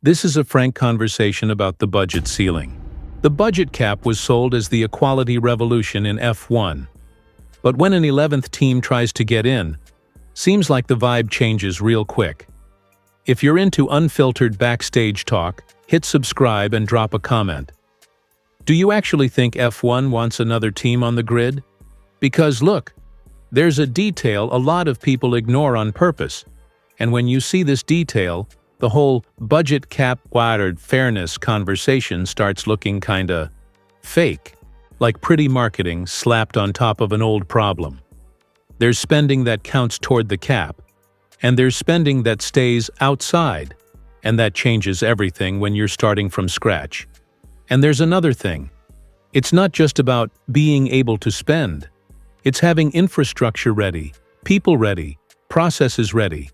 This is a frank conversation about the budget ceiling. The budget cap was sold as the equality revolution in F1. But when an 11th team tries to get in, seems like the vibe changes real quick. If you're into unfiltered backstage talk, hit subscribe and drop a comment. Do you actually think F1 wants another team on the grid? Because look, there's a detail a lot of people ignore on purpose. And when you see this detail, the whole budget cap watered fairness conversation starts looking kinda fake, like pretty marketing slapped on top of an old problem. There's spending that counts toward the cap, and there's spending that stays outside, and that changes everything when you're starting from scratch. And there's another thing. It's not just about being able to spend. It's having infrastructure ready, people ready, processes ready.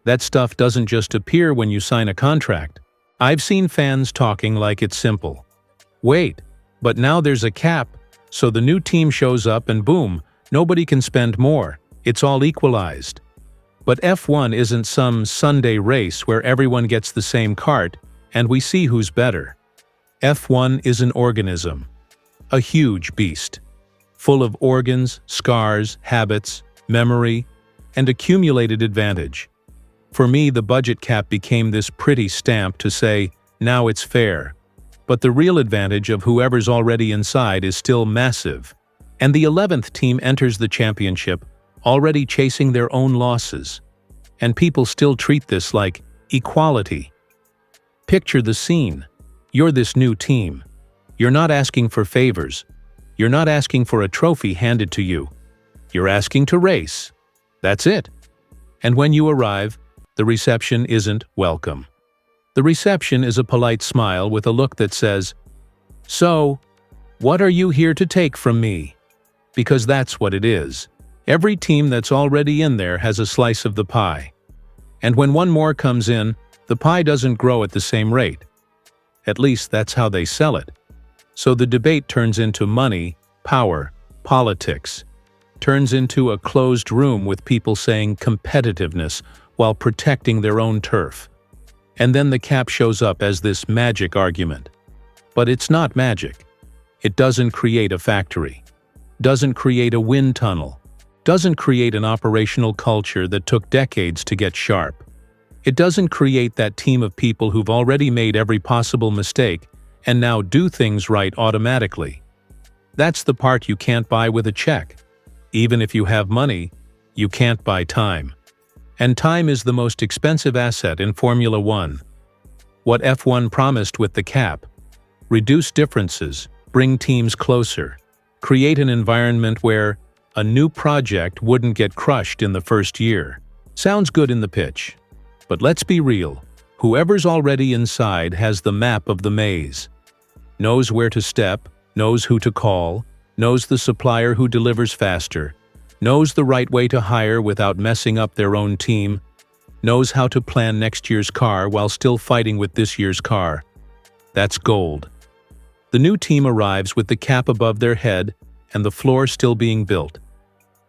That stuff doesn't just appear when you sign a contract. I've seen fans talking like it's simple. Wait, but now there's a cap, so the new team shows up and boom, nobody can spend more. It's all equalized. But F1 isn't some Sunday race where everyone gets the same cart and we see who's better. F1 is an organism, a huge beast, full of organs, scars, habits, memory, and accumulated advantage. For me, the budget cap became this pretty stamp to say, now it's fair. But the real advantage of whoever's already inside is still massive. And the 11th team enters the championship already chasing their own losses. And people still treat this like equality. Picture the scene. You're this new team. You're not asking for favors. You're not asking for a trophy handed to you. You're asking to race. That's it. And when you arrive, the reception isn't welcome. The reception is a polite smile with a look that says, "So, what are you here to take from me?" Because that's what it is. Every team that's already in there has a slice of the pie. And when one more comes in, the pie doesn't grow at the same rate. At least that's how they sell it. So the debate turns into money, power, politics. Turns into a closed room with people saying competitiveness while protecting their own turf. And then the cap shows up as this magic argument. But it's not magic. It doesn't create a factory. Doesn't create a wind tunnel. Doesn't create an operational culture that took decades to get sharp. It doesn't create that team of people who've already made every possible mistake and now do things right automatically. That's the part you can't buy with a check. Even if you have money, you can't buy time. And time is the most expensive asset in Formula One. What F1 promised with the cap: reduce differences, bring teams closer, create an environment where a new project wouldn't get crushed in the first year. Sounds good in the pitch. But let's be real, whoever's already inside has the map of the maze. Knows where to step, knows who to call, knows the supplier who delivers faster, knows the right way to hire without messing up their own team, knows how to plan next year's car while still fighting with this year's car. That's gold. The new team arrives with the cap above their head and the floor still being built.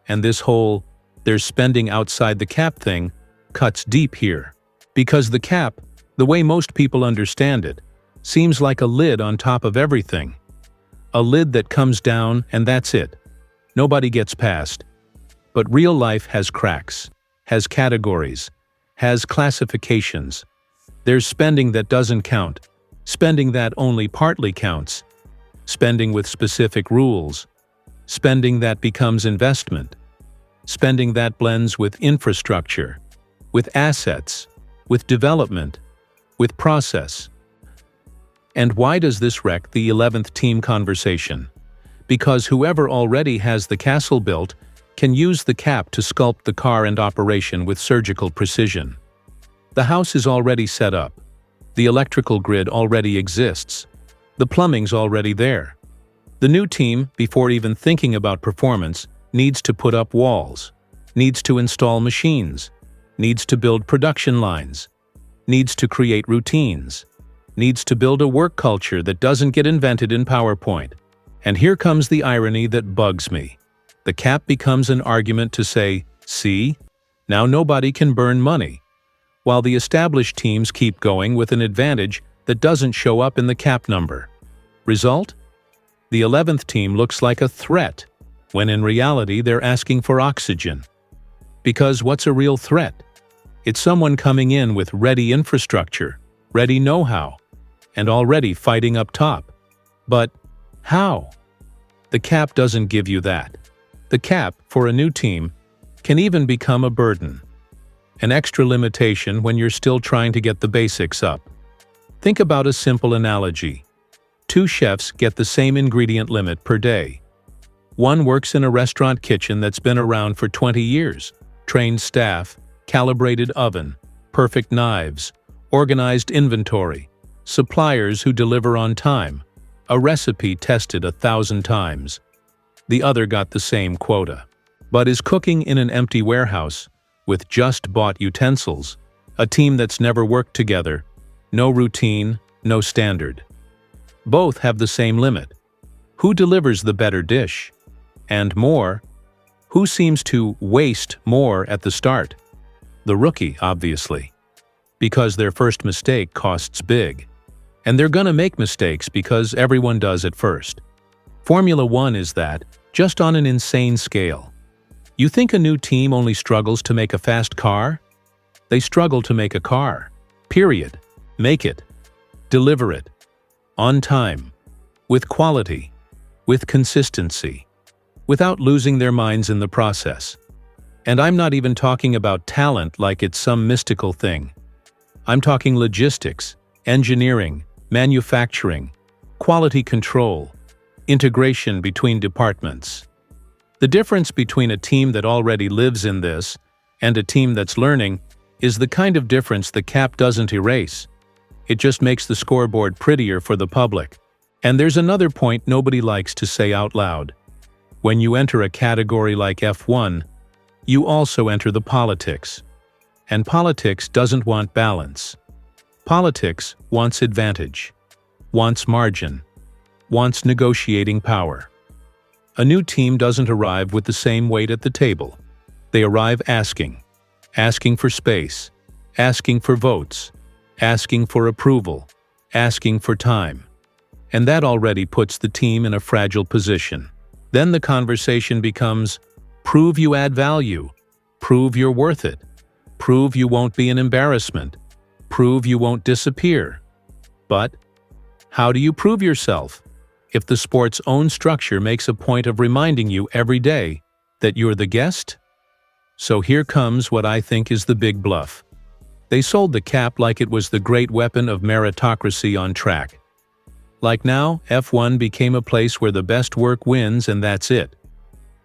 And this whole "they're spending outside the cap" thing cuts deep here. Because the cap, the way most people understand it, seems like a lid on top of everything. A lid that comes down and that's it. Nobody gets past. But real life has cracks, has categories, has classifications. There's spending that doesn't count, spending that only partly counts, spending with specific rules, spending that becomes investment, spending that blends with infrastructure, with assets, with development, with process. And why does this wreck the 11th team conversation? Because whoever already has the castle built can use the cap to sculpt the car and operation with surgical precision. The house is already set up. The electrical grid already exists. The plumbing's already there. The new team, before even thinking about performance, needs to put up walls, needs to install machines, needs to build production lines, needs to create routines, needs to build a work culture that doesn't get invented in PowerPoint. And here comes the irony that bugs me. The cap becomes an argument to say, see, now nobody can burn money. while the established teams keep going with an advantage that doesn't show up in the cap number. Result? The 11th team looks like a threat, when in reality they're asking for oxygen. Because what's a real threat? It's someone coming in with ready infrastructure, ready know-how, and already fighting up top. But how? The cap doesn't give you that. The cap, for a new team, can even become a burden. An extra limitation when you're still trying to get the basics up. Think about a simple analogy. 2 chefs get the same ingredient limit per day. One works in a restaurant kitchen that's been around for 20 years, trained staff, calibrated oven, perfect knives, organized inventory, suppliers who deliver on time, a recipe tested 1,000 times. The other got the same quota, but is cooking in an empty warehouse with just bought utensils, a team that's never worked together, no routine, no standard. Both have the same limit. Who delivers the better dish? And more, who seems to waste more at the start? The rookie, obviously, because their first mistake costs big. And they're gonna make mistakes because everyone does at first. Formula One is that, just on an insane scale. You think a new team only struggles to make a fast car? They struggle to make a car. Period. Make it. Deliver it. On time. With quality. With consistency. Without losing their minds in the process. And I'm not even talking about talent like it's some mystical thing. I'm talking logistics, engineering, manufacturing, quality control, integration between departments. The difference between a team that already lives in this and a team that's learning is the kind of difference the cap doesn't erase. It just makes the scoreboard prettier for the public. And there's another point nobody likes to say out loud. When you enter a category like F1, you also enter the politics. And politics doesn't want balance. Politics wants advantage, wants margin, wants negotiating power. A new team doesn't arrive with the same weight at the table. They arrive asking for space, asking for votes, asking for approval, asking for time. And that already puts the team in a fragile position. Then the conversation becomes, prove you add value, prove you're worth it, prove you won't be an embarrassment, prove you won't disappear. But how do you prove yourself if the sport's own structure makes a point of reminding you every day that you're the guest? So here comes what I think is the big bluff. They sold the cap like it was the great weapon of meritocracy on track. Like now, F1 became a place where the best work wins and that's it.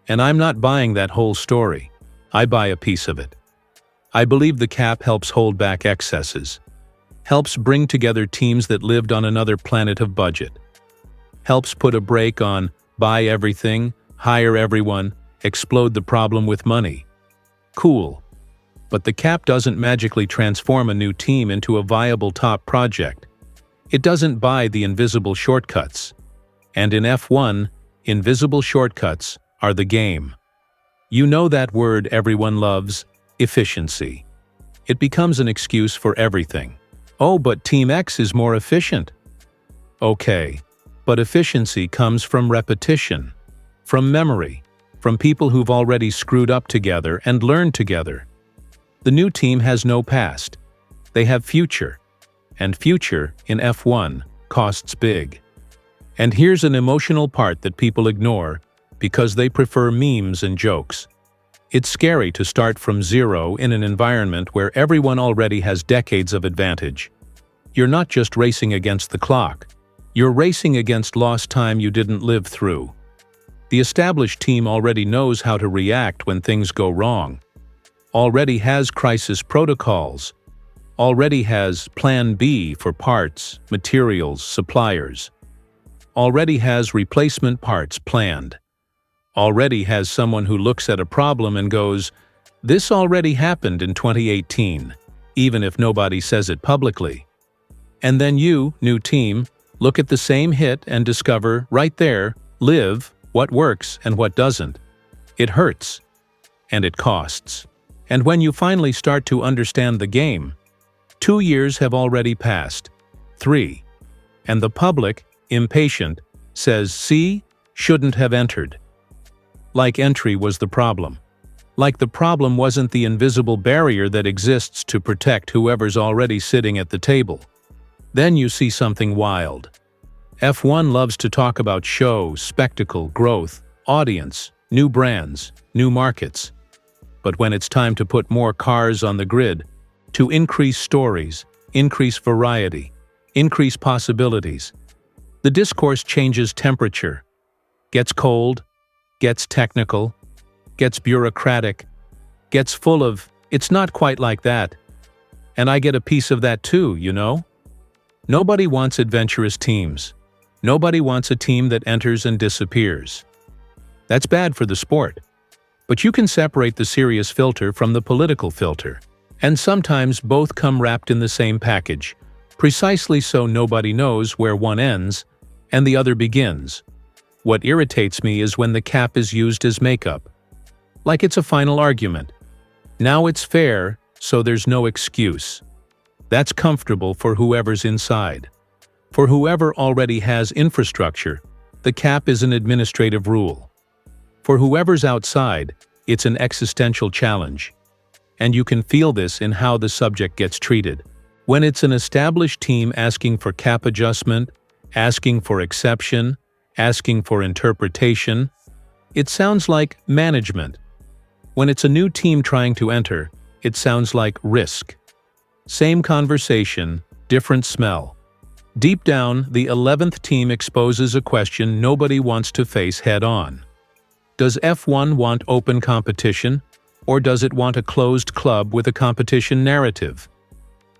And I'm not buying that whole story. I buy a piece of it. I believe the cap helps hold back excesses, helps bring together teams that lived on another planet of budget, helps put a brake on buy everything, hire everyone, explode the problem with money. Cool. But the cap doesn't magically transform a new team into a viable top project. It doesn't buy the invisible shortcuts. And in F1, invisible shortcuts are the game. You know that word everyone loves, efficiency. It becomes an excuse for everything. Oh, but Team X is more efficient. Okay, but efficiency comes from repetition, from memory, from people who've already screwed up together and learned together. The new team has no past. They have future. And future, in F1, costs big. And here's an emotional part that people ignore because they prefer memes and jokes. It's scary to start from zero in an environment where everyone already has decades of advantage. You're not just racing against the clock. You're racing against lost time you didn't live through. The established team already knows how to react when things go wrong, already has crisis protocols, already has Plan B for parts, materials, suppliers, already has replacement parts planned, already has someone who looks at a problem and goes, "This already happened in 2018, even if nobody says it publicly." And then you, new team, look at the same hit and discover, right there, live, what works and what doesn't. It hurts. And it costs. And when you finally start to understand the game, 2 years have already passed. 3. And the public, impatient, says, "See, shouldn't have entered." Like entry was the problem. Like the problem wasn't the invisible barrier that exists to protect whoever's already sitting at the table. Then you see something wild. F1 loves to talk about show, spectacle, growth, audience, new brands, new markets. But when it's time to put more cars on the grid, to increase stories, increase variety, increase possibilities, the discourse changes temperature, gets cold, gets technical, gets bureaucratic, gets full of, "It's not quite like that." And I get a piece of that too, you know? Nobody wants adventurous teams. Nobody wants a team that enters and disappears. That's bad for the sport. But you can separate the serious filter from the political filter. And sometimes both come wrapped in the same package, precisely so nobody knows where one ends and the other begins. What irritates me is when the cap is used as makeup. Like it's a final argument. Now it's fair, so there's no excuse. That's comfortable for whoever's inside. For whoever already has infrastructure, the cap is an administrative rule. For whoever's outside, it's an existential challenge. And you can feel this in how the subject gets treated. When it's an established team asking for cap adjustment, asking for exception, asking for interpretation, it sounds like management. When it's a new team trying to enter, it sounds like risk. Same conversation, different smell. Deep down, the 11th team exposes a question nobody wants to face head-on. Does F1 want open competition, or does it want a closed club with a competition narrative?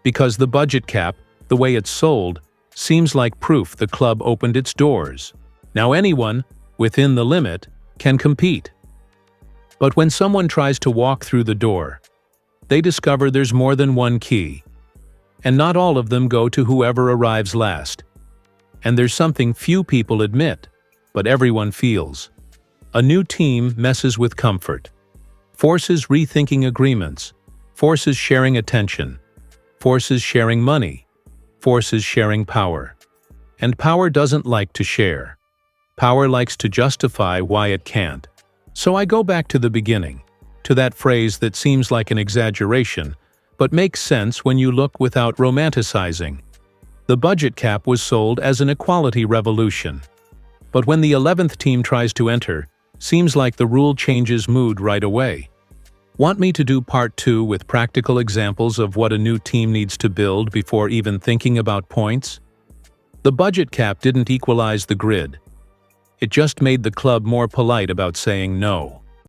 Because the budget cap, the way it's sold, seems like proof the club opened its doors. Now anyone, within the limit, can compete. But when someone tries to walk through the door, they discover there's more than one key. And not all of them go to whoever arrives last. And there's something few people admit, but everyone feels. A new team messes with comfort, forces rethinking agreements, forces sharing attention, forces sharing money, forces sharing power. And power doesn't like to share. Power likes to justify why it can't. So I go back to the beginning, to that phrase that seems like an exaggeration, but makes sense when you look without romanticizing. The budget cap was sold as an equality revolution. But when the 11th team tries to enter, seems like the rule changes mood right away. Want me to do part 2 with practical examples of what a new team needs to build before even thinking about points? The budget cap didn't equalize the grid. It just made the club more polite about saying no.